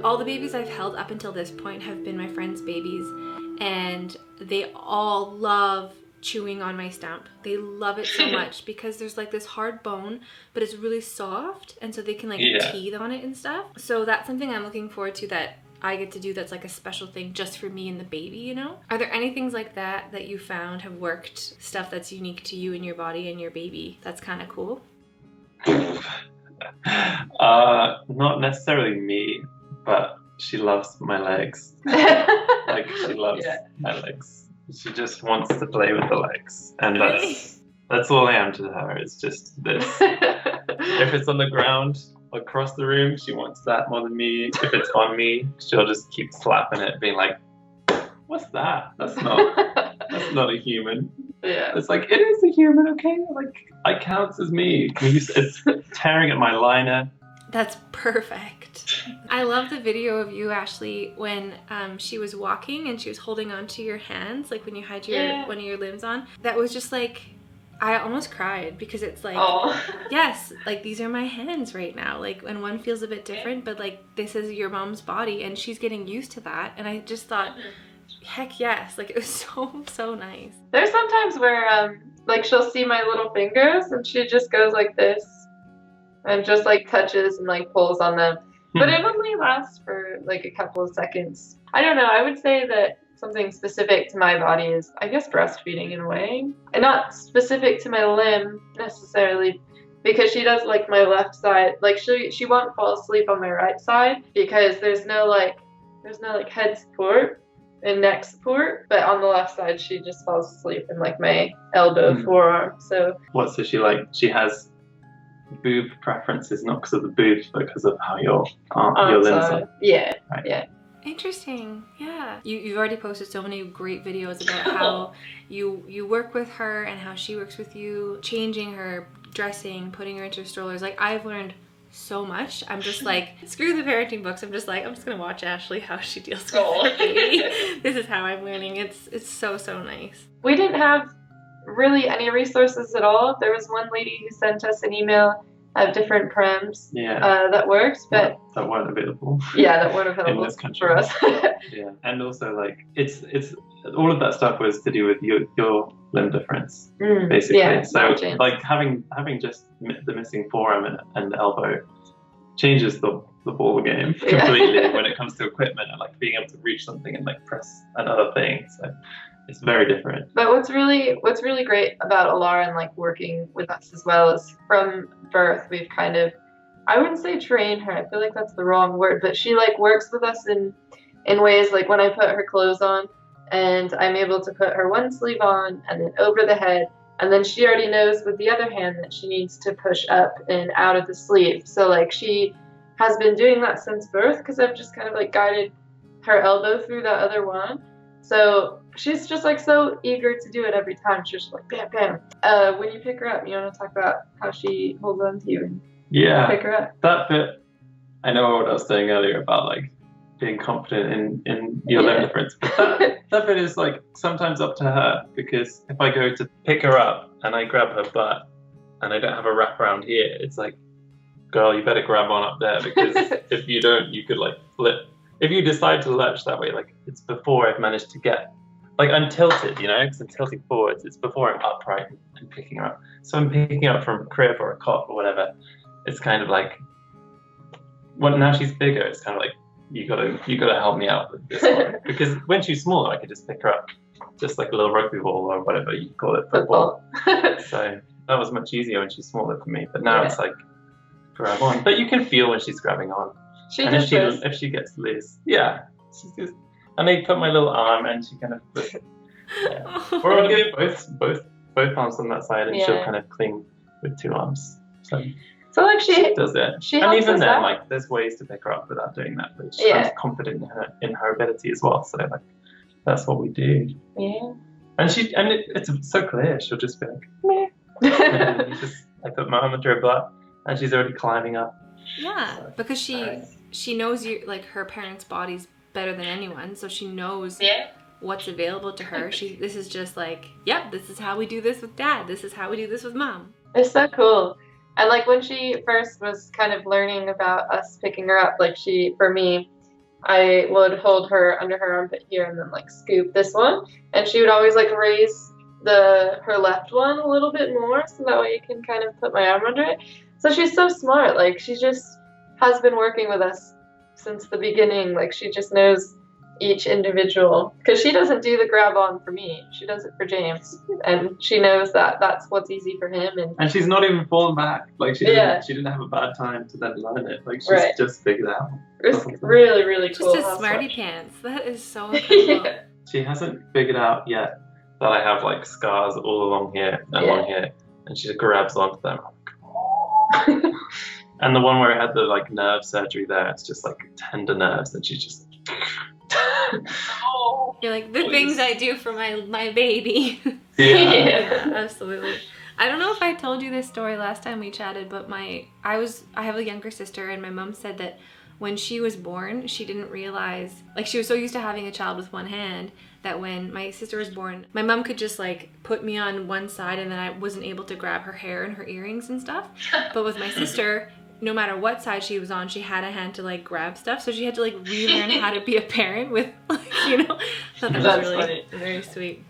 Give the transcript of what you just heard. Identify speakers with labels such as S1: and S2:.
S1: all the babies I've held up until this point have been my friends' babies, and they all love chewing on my Stump. They love it so much because there's like this hard bone, but it's really soft, and so they can like teeth on it and stuff. So that's something I'm looking forward to that I get to do that's like a special thing just for me and the baby, you know? Are there any things like that that you found have worked, stuff that's unique to you and your body and your baby that's kind of cool?
S2: Not necessarily me, but she loves my legs. Like, she loves my legs. She just wants to play with the legs, and that's all I am to her. It's just this. If it's on the ground across the room, she wants that more than me. If it's on me, she'll just keep slapping it, being like, "What's that? That's not a human."
S3: Yeah.
S2: It's like, it is a human, okay? Like, I counts as me. It's tearing at my liner.
S1: That's perfect. I love the video of you, Ashley, when she was walking and she was holding onto your hands, like when you had your one of your limbs on. That was just like, I almost cried because it's like, yes, like these are my hands right now. Like, and one feels a bit different, but like this is your mom's body and she's getting used to that. And I just thought, heck yes, like it was so nice.
S3: There's sometimes where like she'll see my little fingers and she just goes like this and just like touches and like pulls on them. But it only lasts for like a couple of seconds. I don't know, I would say that something specific to my body is, I guess, breastfeeding in a way. And not specific to my limb necessarily, because she does like my left side. Like she won't fall asleep on my right side because there's no like head support and neck support, but on the left side she just falls asleep in like my elbow forearm. So
S2: she has boob preferences, not because of the boobs, but because of how your limbs are.
S3: Yeah,
S2: right.
S3: Yeah.
S1: Interesting. Yeah. You've already posted so many great videos about how you work with her and how she works with you, changing her dressing, putting her into strollers. Like, I've learned so much. I'm just like, screw the parenting books. I'm just gonna watch Ashley, how she deals with her baby. This is how I'm learning. It's so nice.
S3: We didn't have really any resources at all. There was one lady who sent us an email of different prems that worked, but
S2: that weren't available.
S3: Yeah, that weren't available
S2: in this country
S3: for us.
S2: Yeah, and also like it's all of that stuff was to do with your limb difference, basically.
S3: Yeah,
S2: so like having just the missing forearm and elbow changes the ball game completely when it comes to equipment and like being able to reach something and like press another thing. So it's very different.
S3: But what's really great about Alara and like working with us as well is from birth we've kind of, I wouldn't say train her, I feel like that's the wrong word, but she like works with us in ways like when I put her clothes on and I'm able to put her one sleeve on and then over the head, and then she already knows with the other hand that she needs to push up and out of the sleeve. So like she has been doing that since birth because I've just kind of like guided her elbow through that other one. So she's just like so eager to do it every time. She's just like bam, bam. When you pick her up, you want to talk about how she holds on to you and pick her up.
S2: That bit, I know what I was saying earlier about like being confident in your limb difference. But that bit is like sometimes up to her, because if I go to pick her up and I grab her butt and I don't have a wrap around here, it's like, girl, you better grab on up there, because if you don't, you could like flip. If you decide to lurch that way, like it's before I've managed to get, like I'm tilted, you know, because I'm tilting forwards. It's before I'm upright and picking her up. So I'm picking her up from a crib or a cot or whatever. It's kind of like, well, now she's bigger. It's kind of like, you gotta help me out with this one. Because when she's smaller, I could just pick her up, just like a little rugby ball or whatever you call it, football. So that was much easier when she's smaller for me. But now it's like, grab on. But you can feel when she's grabbing on. If she gets loose, she's just, and they put my little arm and she kind of, or I'll give both arms on that side and she'll kind of cling with two arms. So like she does it. And even then, like there's ways to pick her up without doing that. But she's confident in her ability as well. So like that's what we do.
S3: Yeah.
S2: And it's so clear. She'll just be like, meh. And I put my arm under her butt and she's already climbing up.
S1: Yeah, so, because she knows you, like her parents' bodies better than anyone, so she knows what's available to her. This is just like, yep, this is how we do this with dad. This is how we do this with mom.
S3: It's so cool. And like when she first was kind of learning about us picking her up, like for me, I would hold her under her armpit here and then like scoop this one, and she would always like raise her left one a little bit more so that way I can kind of put my arm under it. So she's so smart. Like she just has been working with us since the beginning. Like she just knows each individual, because she doesn't do the grab on for me, she does it for James, and she knows that that's what's easy for him.
S2: And she's not even fallen back. Like she didn't have a bad time to then learn it. Like she's just figured it out.
S3: It's really, really cool.
S1: Just a smarty pants. That is so incredible.
S3: Yeah.
S2: She hasn't figured out yet that I have like scars all along here and along here, and she just grabs onto them. And the one where I had the like nerve surgery there, it's just like tender nerves, and she just.
S1: You're like, the things I do for my baby.
S2: Yeah.
S1: Absolutely. I don't know if I told you this story last time we chatted, but I have a younger sister, and my mom said that when she was born, she didn't realize, like she was so used to having a child with one hand, that when my sister was born, my mom could just like put me on one side and then I wasn't able to grab her hair and her earrings and stuff. But with my sister, no matter what side she was on, she had a hand to like grab stuff. So she had to like relearn how to be a parent with, like, you know. I thought that was really very sweet.